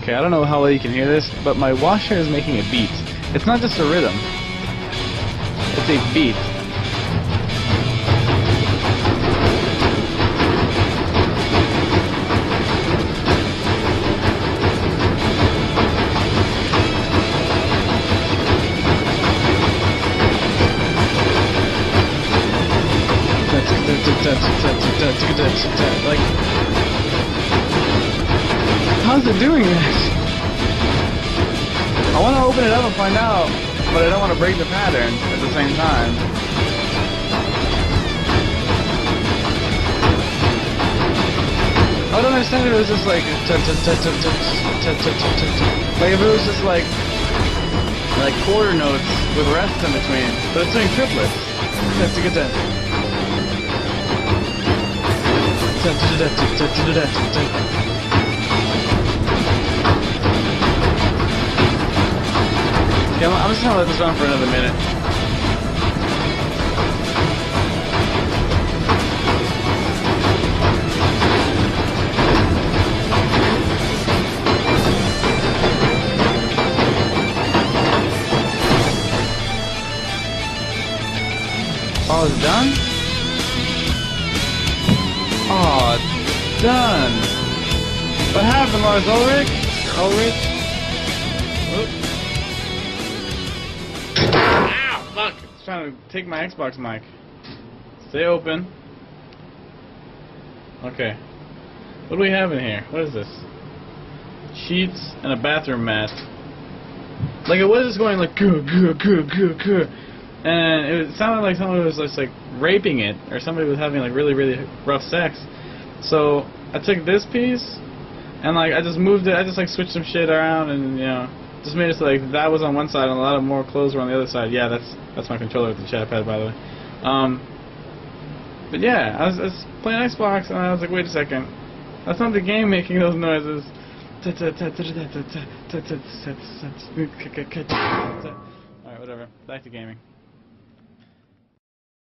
Okay, I don't know how well you can hear this, but my washer is making a beat. It's not just a rhythm. It's a beat. Like, how's it doing this? I want to open it up and find out, but I don't want to break the pattern at the same time. I don't understand if it was just like if it was just like quarter notes with rests in between, but it's doing triplets. That's a good time. Okay, I'm just gonna let this run for another minute. Oh, it's done? Oh, done. What happened, Lars Ulrich? Ulrich? Ow, fuck. It's trying to take my Xbox mic. Stay open. Okay. What do we have in here? What is this? Sheets and a bathroom mat. Like, it was just going like, goo, goo, goo, goo, goo. And it sounded like somebody was just like raping it, or somebody was having like really, really rough sex. So I took this piece and like I just moved it. I just like switched some shit around and just made it so like that was on one side and a lot of more clothes were on the other side. Yeah, that's my controller with the chat pad, by the way. But yeah, I was playing Xbox and I was like, wait a second, that's not the game making those noises. Alright, whatever. Back to gaming.